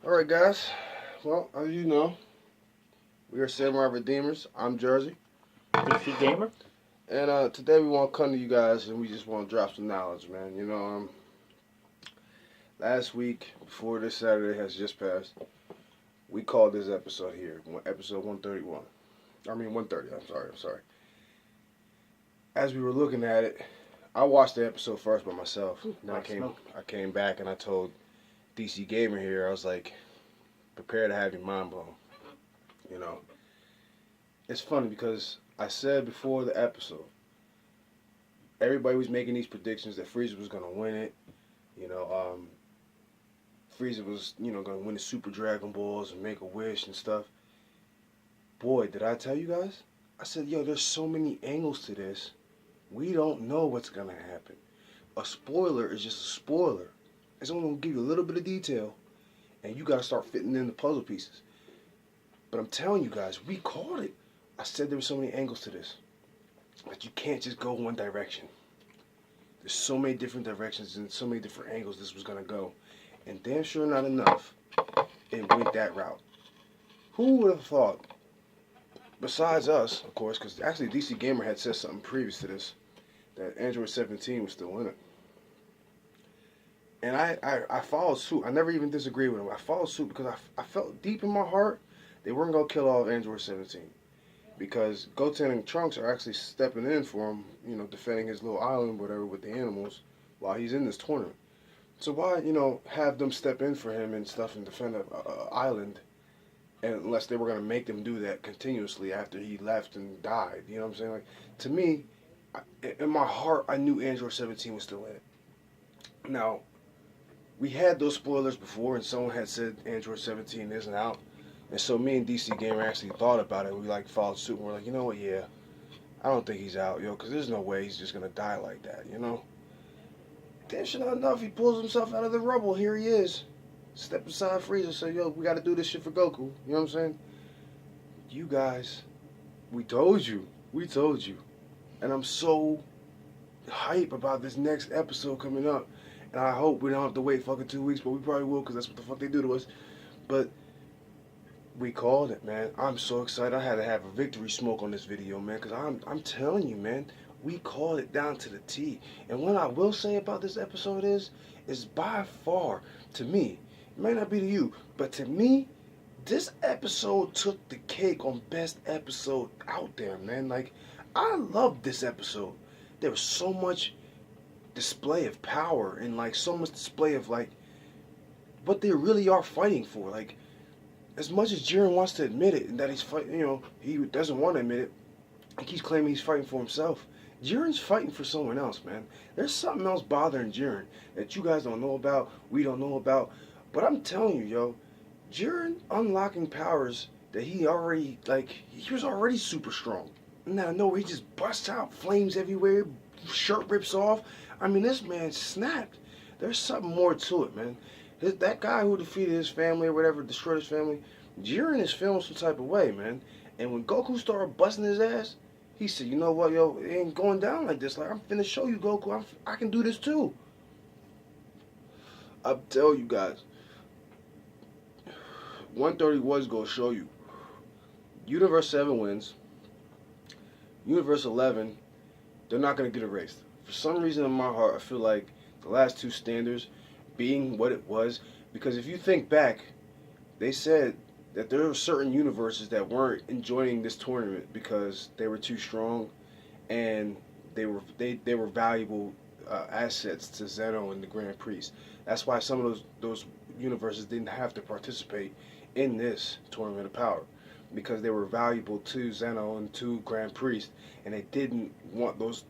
Alright, guys. Well, as you know, we are Samurai Redeemers. I'm Jersey. DC Gamer? And today we want to come to you guys and we just want to drop some knowledge, man. Last week, before this Saturday has just passed, we called this episode here, episode 131. 130. I'm sorry. As we were looking at it, I watched the episode first by myself. Then I came back and I told DC Gamer here, I was like, prepare to have your mind blown. You know, it's funny because I said before the episode, everybody was making these predictions that Frieza was going to win it. Frieza was, going to win the Super Dragon Balls and make a wish and stuff. Boy, did I tell you guys? I said, yo, there's so many angles to this. We don't know what's going to happen. A spoiler is just a spoiler. It's only going to give you a little bit of detail, and you got to start fitting in the puzzle pieces. But I'm telling you guys, we called it. I said there were so many angles to this. But you can't just go one direction. There's so many different directions and so many different angles this was going to go. And damn sure not enough, it went that route. Who would have thought, besides us, of course, because actually DC Gamer had said something previous to this, that Android 17 was still in it. And I followed suit. I never even disagreed with him. I followed suit because I felt deep in my heart they weren't going to kill all of Android 17. Because Goten and Trunks are actually stepping in for him, defending his little island, whatever, with the animals while he's in this tournament. So why, have them step in for him and stuff and defend an island, unless they were going to make them do that continuously after he left and died? You know what I'm saying? Like, to me, in my heart, I knew Android 17 was still in it. Now, we had those spoilers before, and someone had said Android 17 isn't out. And so me and DC Gamer actually thought about it. We followed suit and we're like, you know what, yeah, I don't think he's out, because there's no way he's just going to die like that, Damn sure not enough, he pulls himself out of the rubble. Here he is. Step aside Frieza, say, yo, we got to do this shit for Goku. You know what I'm saying? You guys, we told you. We told you. And I'm so hype about this next episode coming up. And I hope we don't have to wait fucking 2 weeks, but we probably will, because that's what the fuck they do to us. But we called it, man. I'm so excited. I had to have a victory smoke on this video, man, because I'm telling you, man, we called it down to the T. And what I will say about this episode is by far, to me, it may not be to you, but to me, this episode took the cake on best episode out there, man. Like, I loved this episode. There was so much display of power and, so much display of, what they really are fighting for. Like, as much as Jiren wants to admit it and that he's fighting, he doesn't want to admit it. He keeps claiming he's fighting for himself. Jiren's fighting for someone else, man. There's something else bothering Jiren that you guys don't know about, we don't know about. But I'm telling you, yo, Jiren unlocking powers that he was already super strong. Now, no, he just busts out, flames everywhere, shirt rips off. I mean, this man snapped. There's something more to it, man. That guy who defeated his family or whatever, destroyed his family, Jiren is feeling some type of way, man. And when Goku started busting his ass, he said, you know what, yo, it ain't going down like this. Like, I'm finna show you, Goku, I can do this too. I'll tell you guys, 130 was gonna show you. Universe 7 wins. Universe 11, they're not gonna get erased. For some reason in my heart, I feel like the last two standards being what it was, because if you think back, they said that there were certain universes that weren't enjoying this tournament because they were too strong and they were valuable assets to Zeno and the Grand Priest. That's why some of those universes didn't have to participate in this tournament of power, because they were valuable to Zeno and to Grand Priest, and they didn't want those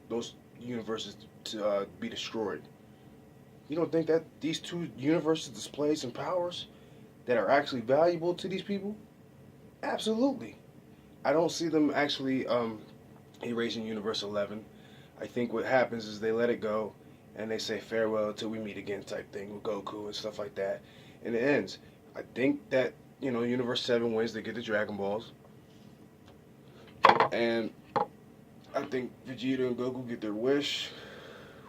universes to be destroyed. You don't think that these two universes display some powers that are actually valuable to these people? Absolutely. I don't see them actually erasing Universe 11. I think what happens is they let it go and they say farewell until we meet again type thing with Goku and stuff like that. And it ends. I think that, Universe 7 wins, they get the Dragon Balls. And I think Vegeta and Goku get their wish,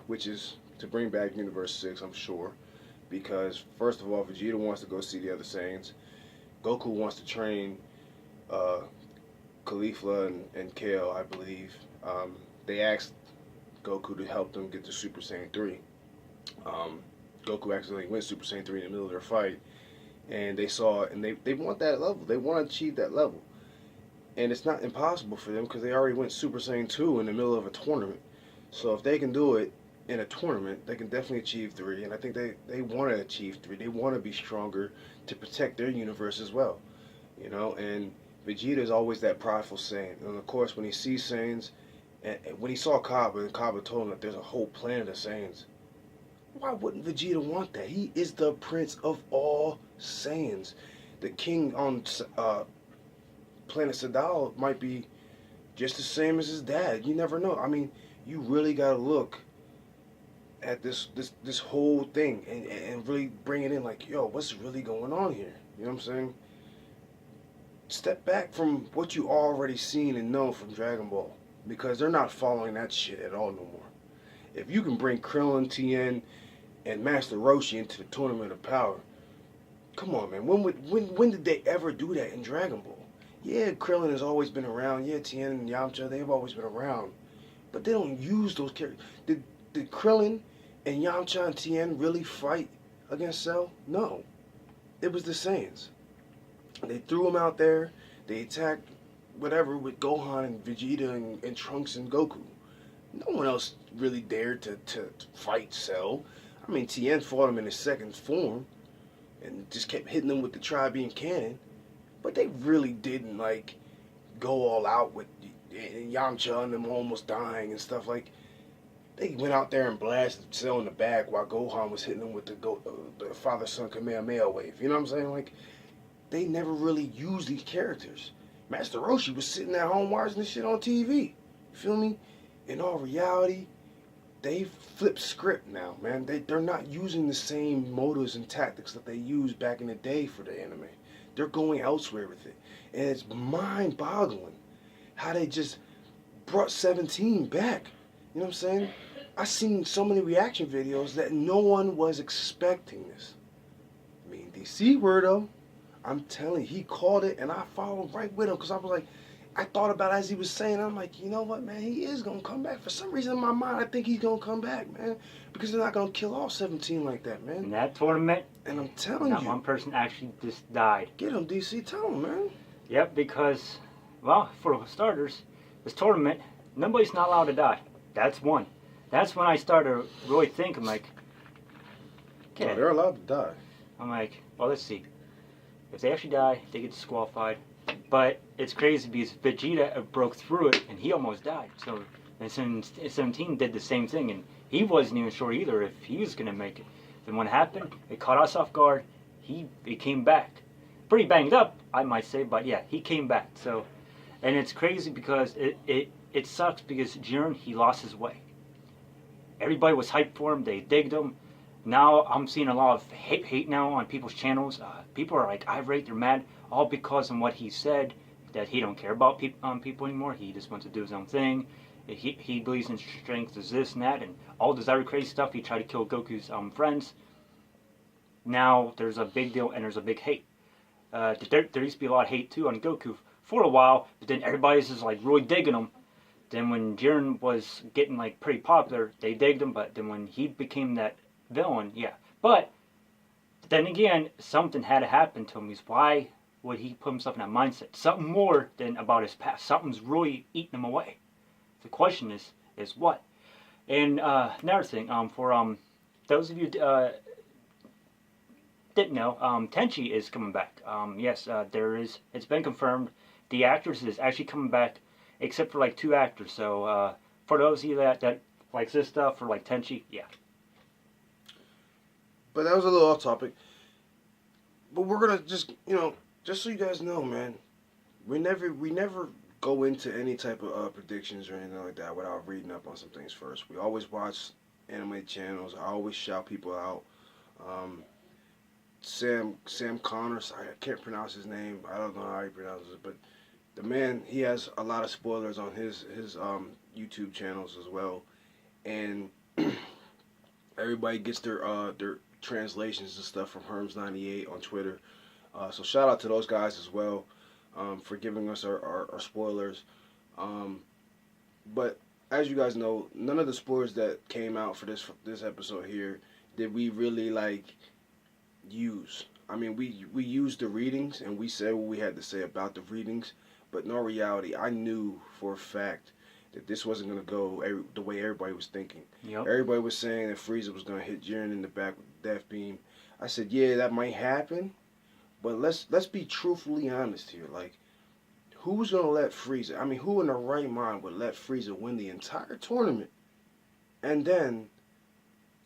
which is to bring back Universe 6, I'm sure. because first of all, Vegeta wants to go see the other Saiyans. Goku wants to train uh, Caulifla and Kale, I believe. They asked Goku to help them get to Super Saiyan 3. Um, Goku accidentally went Super Saiyan 3 in the middle of their fight, and they saw it, and they want that level. They want to achieve that level. And it's not impossible for them because they already went Super Saiyan 2 in the middle of a tournament. So if they can do it in a tournament, they can definitely achieve 3. And I think they want to achieve 3. They want to be stronger to protect their universe as well. You know, and Vegeta is always that prideful Saiyan. And of course, when he sees Saiyans, and when he saw Kaba, and Kaba told him that there's a whole planet of Saiyans, why wouldn't Vegeta want that? He is the prince of all Saiyans. The king on Planet Sadal might be just the same as his dad. You never know. I mean, you really gotta look at this whole thing and really bring it in like, yo, what's really going on here? You know what I'm saying? Step back from what you already seen and know from Dragon Ball, because they're not following that shit at all no more. If you can bring Krillin, Tien, and Master Roshi into the Tournament of Power, come on, man. When did they ever do that in Dragon Ball? Yeah, Krillin has always been around. Yeah, Tien and Yamcha, they've always been around. But they don't use those characters. Did Krillin and Yamcha and Tien really fight against Cell? No. It was the Saiyans. They threw them out there. They attacked whatever with Gohan and Vegeta and Trunks and Goku. No one else really dared to fight Cell. I mean, Tien fought him in his second form and just kept hitting him with the Tri-Beam Cannon. But they really didn't, like, go all out with Yamcha and them almost dying and stuff. Like, they went out there and blasted Cell in the back while Gohan was hitting him with the father-son Kamehameha wave. You know what I'm saying? Like, they never really used these characters. Master Roshi was sitting at home watching this shit on TV. You feel me? In all reality, they flip script now, man. They're not using the same motives and tactics that they used back in the day for the anime. They're going elsewhere with it. And it's mind-boggling how they just brought 17 back. You know what I'm saying? I've seen so many reaction videos that no one was expecting this. I mean, DC were though. I'm telling you, he called it and I followed right with him because I was like, I thought about it as he was saying, I'm like, you know what, man, he is going to come back. For some reason in my mind, I think he's going to come back, man. Because they're not going to kill off 17 like that, man. In that tournament, and I'm telling that you. one person actually just died. Get him, DC. Tell him, man. Yep, because, well, for starters, this tournament, nobody's not allowed to die. That's one. That's when I started really thinking, like, okay. Oh, they're allowed to die. I'm like, well, let's see. If they actually die, they get disqualified. But it's crazy because Vegeta broke through it and he almost died. So, and 17 did the same thing and he wasn't even sure either if he was going to make it. Then what happened? It caught us off guard. He came back. Pretty banged up, I might say, but yeah, he came back. So, and it's crazy because it sucks because Jiren, he lost his way. Everybody was hyped for him. They digged him. Now I'm seeing a lot of hate now on people's channels. People are like irate, they're mad, all because of what he said, that he don't care about people anymore. He just wants to do his own thing. He believes in strength is this and that, and all this other crazy stuff. He tried to kill Goku's friends. Now there's a big deal and there's a big hate. There used to be a lot of hate too on Goku for a while, but then everybody's just like really digging him. Then when Jiren was getting like pretty popular, they digged him, but then when he became that villain, yeah. But then again, something had to happen to him. Why would he put himself in that mindset? Something more than about his past. Something's really eating him away. The question is what? And another thing, for those of you didn't know, Tenchi is coming back. Yes, it's been confirmed. The actress is actually coming back, except for like 2 actors. So for those of you that likes this stuff, for like Tenchi, yeah. But that was a little off topic. But we're gonna just, just so you guys know, man, we never go into any type of predictions or anything like that without reading up on some things first. We always watch anime channels. I always shout people out. Sam Connors, I can't pronounce his name. I don't know how he pronounces it, but the man, he has a lot of spoilers on his YouTube channels as well, and everybody gets their translations and stuff from Herms98 on Twitter. So shout out to those guys as well for giving us our spoilers. Um, but as you guys know, none of the spoilers that came out for this episode here did we really like use. I mean, we used the readings and we said what we had to say about the readings, but in all reality, I knew for a fact that this wasn't going to go the way everybody was thinking. Yep. Everybody was saying that Frieza was going to hit Jiren in the back with the Death Beam. I said, yeah, that might happen, but let's be truthfully honest here. Like, who's going to let Frieza? I mean, who in their right mind would let Frieza win the entire tournament and then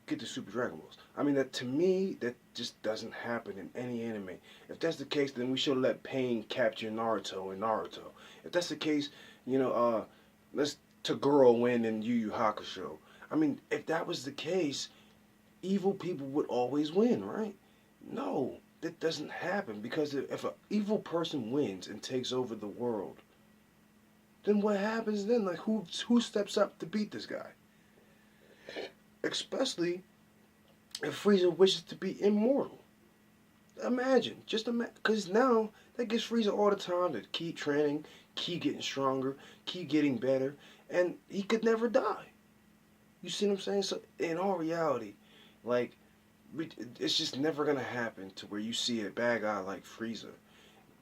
get the Super Dragon Balls? I mean, that to me, that just doesn't happen in any anime. If that's the case, then we should let Pain capture Naruto in Naruto. If that's the case, let's Toguro win in Yu Yu Hakusho. I mean, if that was the case, evil people would always win, right? No, that doesn't happen, because if an evil person wins and takes over the world, then what happens then? Like, who steps up to beat this guy? Especially if Frieza wishes to be immortal. Imagine, because now that gives Frieza all the time to keep training, keep getting stronger, keep getting better, and he could never die. You see what I'm saying? So in all reality, like, it's just never gonna happen to where you see a bad guy like Frieza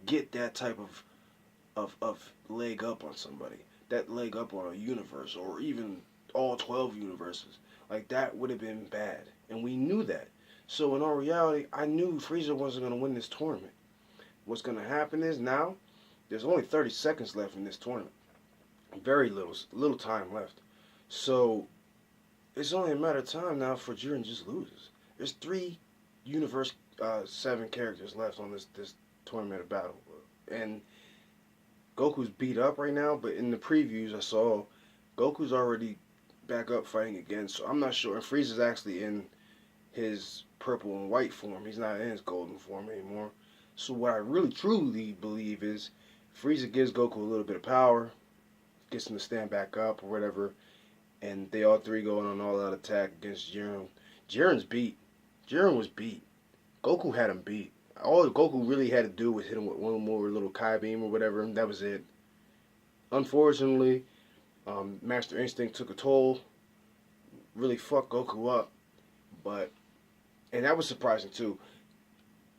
get that type of leg up on somebody, that leg up on a universe, or even all 12 universes. Like, that would have been bad, and we knew that. So in all reality, I knew Frieza wasn't going to win this tournament. What's going to happen is now, there's only 30 seconds left in this tournament. Very little time left. So it's only a matter of time now for Jiren just loses. There's 3 Universe 7 characters left on this tournament of battle. And Goku's beat up right now, but in the previews I saw, Goku's already back up fighting again, so I'm not sure. And Frieza's actually in his purple and white form. He's not in his golden form anymore. So what I really truly believe is Frieza gives Goku a little bit of power, gets him to stand back up or whatever, and they all 3 go on an all-out attack against Jiren. Jiren's beat. Jiren was beat. Goku had him beat. All Goku really had to do was hit him with one more little Kai beam or whatever, and that was it. Unfortunately, Master Instinct took a toll, really fucked Goku up, and that was surprising too,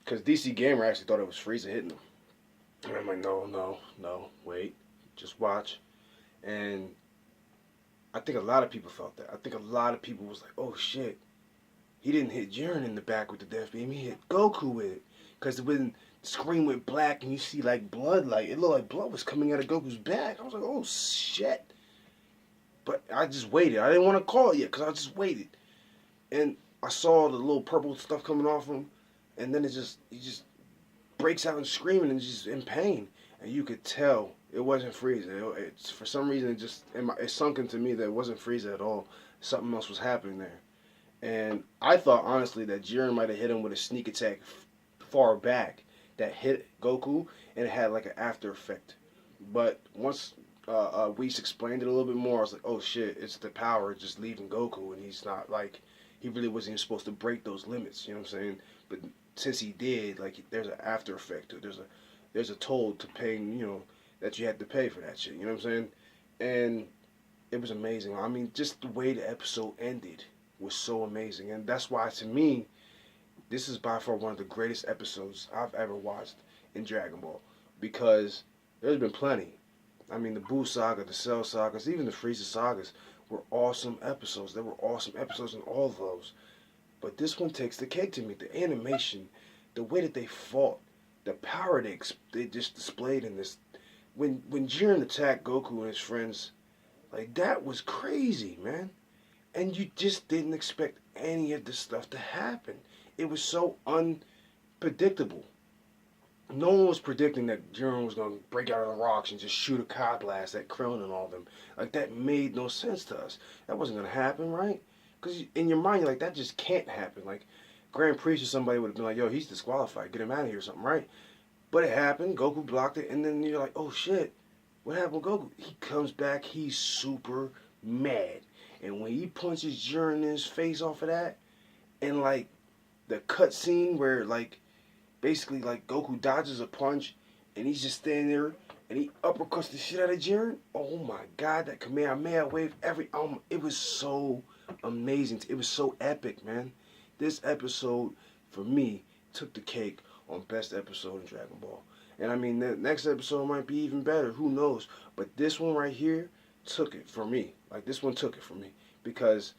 because DC Gamer actually thought it was Frieza hitting him, and I'm like, no, wait, just watch, and I think a lot of people felt that. I think a lot of people was like, oh shit, he didn't hit Jiren in the back with the Death Beam, he hit Goku with it, because when the screen went black and you see like blood, like it looked like blood was coming out of Goku's back. I was like, oh shit. But I just waited. I didn't want to call it yet because I just waited. And I saw the little purple stuff coming off him. And then he just breaks out and screaming and just in pain. And you could tell it wasn't Frieza. It's, for some reason, it sunk into me that it wasn't Frieza at all. Something else was happening there. And I thought, honestly, that Jiren might have hit him with a sneak attack far back that hit Goku. And it had like an after effect. But once Whis explained it a little bit more, I was like, oh shit, it's the power just leaving Goku, and he's not, like, he really wasn't even supposed to break those limits, you know what I'm saying? But since he did, like, there's an after effect to it. There's a toll to paying, that you had to pay for that shit, you know what I'm saying? And it was amazing. I mean, just the way the episode ended was so amazing, and that's why, to me, this is by far one of the greatest episodes I've ever watched in Dragon Ball, because there's been plenty. I mean, the Buu saga, the Cell sagas, even the Frieza sagas were awesome episodes. There were awesome episodes in all of those. But this one takes the cake to me. The animation, the way that they fought, the power they just displayed in this. When Jiren attacked Goku and his friends, like, that was crazy, man. And you just didn't expect any of this stuff to happen. It was so unpredictable. No one was predicting that Jiren was going to break out of the rocks and just shoot a Kai blast at Krillin and all of them. Like, that made no sense to us. That wasn't going to happen, right? Because in your mind, you're like, that just can't happen. Like, Grand Priest or somebody would have been like, yo, he's disqualified. Get him out of here or something, right? But it happened. Goku blocked it. And then you're like, oh, shit. What happened with Goku? He comes back. He's super mad. And when he punches Jiren in his face off of that, and, like, the cut scene where like basically like Goku dodges a punch and he's just standing there and he uppercuts the shit out of Jiren. Oh my god, that Kamehameha wave! It was so amazing. It was so epic, man. This episode for me took the cake on best episode in Dragon Ball. And I mean, the next episode might be even better. Who knows? But this one right here took it for me. Like, this one took it for me. Because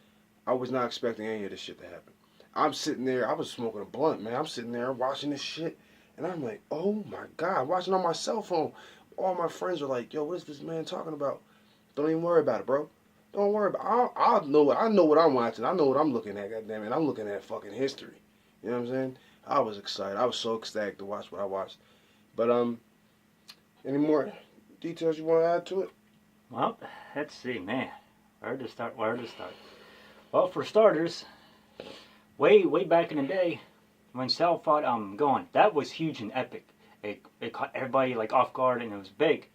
I was not expecting any of this shit to happen. I'm sitting there. I was smoking a blunt, man. I'm sitting there watching this shit. And I'm like, oh, my God. Watching on my cell phone. All my friends are like, yo, what is this man talking about? Don't even worry about it, bro. Don't worry about it. I know what I'm watching. I know what I'm looking at, goddammit. I'm looking at fucking history. You know what I'm saying? I was excited. I was so ecstatic to watch what I watched. But, any more details you want to add to it? Well, let's see, man. Where to start? Well, for starters, way back in the day, when Cell fought Gohan, that was huge and epic. It caught everybody like off guard and it was big.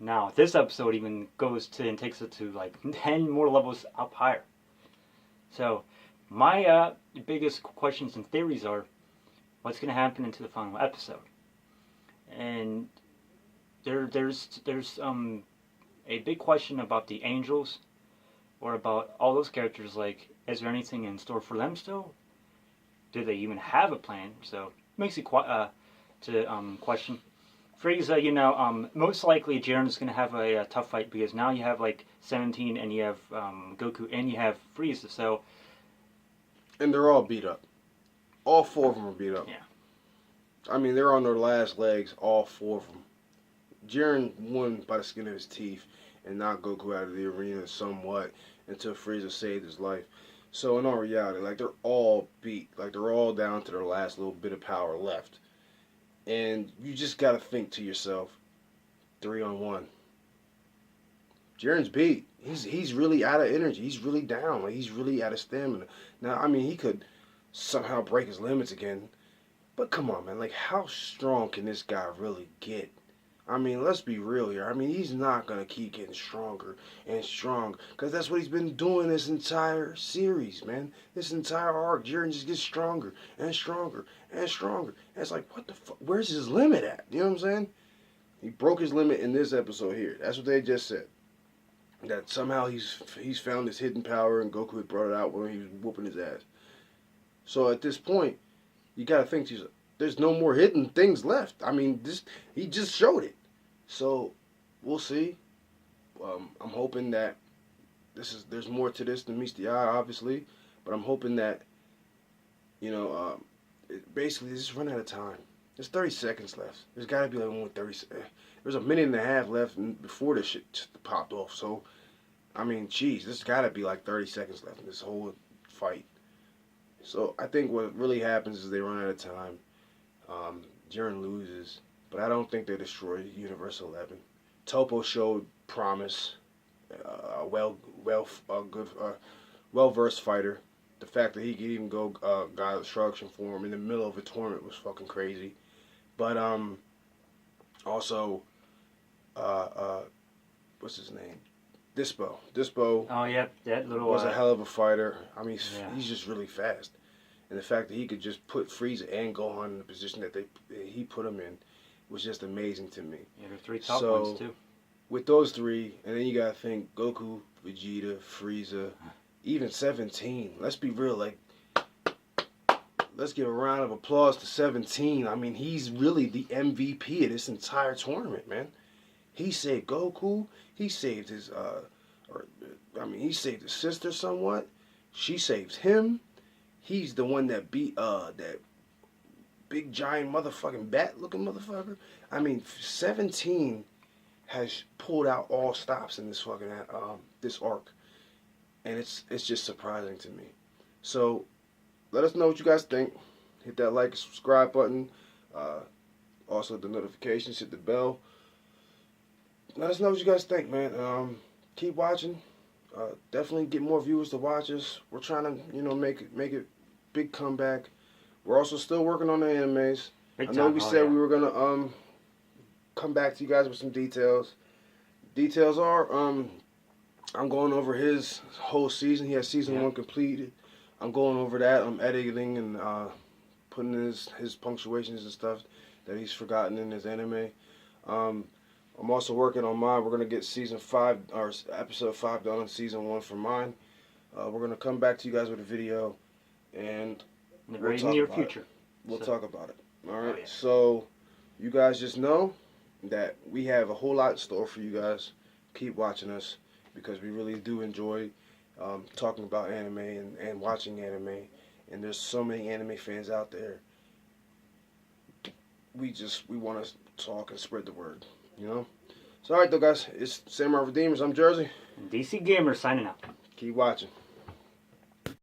Now this episode even goes to and takes it to like 10 more levels up higher. So my biggest questions and theories are, what's going to happen into the final episode? And there's a big question about the angels, or about all those characters. Like, is there anything in store for them still? Do they even have a plan? So it makes you question. Frieza, most likely Jiren's going to have a tough fight, because now you have like 17 and you have Goku and you have Frieza. So, and they're all beat up. All four of them are beat up. Yeah. I mean, they're on their last legs, all four of them. Jiren won by the skin of his teeth and knocked Goku out of the arena somewhat until Frieza saved his life. So in all reality, like, they're all beat. Like, they're all down to their last little bit of power left. And you just gotta think to yourself, 3-on-1. Jiren's beat. He's really out of energy. He's really down. Like, he's really out of stamina. Now, I mean, he could somehow break his limits again. But come on, man. Like, how strong can this guy really get? I mean, let's be real here. I mean, he's not going to keep getting stronger and stronger. Because that's what he's been doing this entire series, man. This entire arc. Jiren just gets stronger and stronger and stronger. And it's like, what the fuck? Where's his limit at? You know what I'm saying? He broke his limit in this episode here. That's what they just said. That somehow he's found his hidden power and Goku had brought it out when he was whooping his ass. So at this point, you got to think to yourself, there's no more hidden things left. I mean, he just showed it. So we'll see. I'm hoping that there's more to this than meets the eye, obviously. But I'm hoping that, basically just run out of time. There's 30 seconds left. There's got to be like more 30 seconds. There's a minute and a half left before this shit just popped off. So, I mean, geez, there's got to be like 30 seconds left in this whole fight. So I think what really happens is they run out of time. Jiren loses, but I don't think they destroy Universe 11. Toppo showed promise. A well-versed fighter. The fact that he could even go God of Destruction form in the middle of a tournament was fucking crazy. But also, what's his name? Dispo. Oh, yep, that little was a hell of a fighter. I mean, yeah. He's just really fast. And the fact that he could just put Frieza and Gohan in the position that he put him in was just amazing to me. Yeah, there are 3 top ones, too. With those 3, and then you gotta think Goku, Vegeta, Frieza, even 17. Let's be real, like, let's give a round of applause to 17. I mean, he's really the MVP of this entire tournament, man. He saved Goku. He saved his, he saved his sister somewhat. She saved him. He's the one that beat, that big giant motherfucking bat-looking motherfucker. I mean, 17 has pulled out all stops in this fucking, this arc. And it's just surprising to me. So, let us know what you guys think. Hit that like and subscribe button. Also, the notifications, hit the bell. Let us know what you guys think, man. Keep watching. Definitely get more viewers to watch us. We're trying to, make it big comeback. We're also still working on the animes. I know we said we were gonna come back to you guys with some details. Details are I'm going over his whole season. He has season 1 completed. I'm going over that. I'm editing and putting his punctuations and stuff that he's forgotten in his anime. I'm also working on mine. We're gonna get season 5 or episode 5 done on season 1 for mine. We're gonna come back to you guys with a video, and In the very near future. We'll So- talk about it. All right. Oh, yeah. So you guys just know that we have a whole lot in store for you guys. Keep watching us because we really do enjoy talking about anime and watching anime. And there's so many anime fans out there. We want to talk and spread the word, you know? So, all right, though, guys. It's Samurai Redeemers. I'm Jersey. DC Gamer signing out. Keep watching.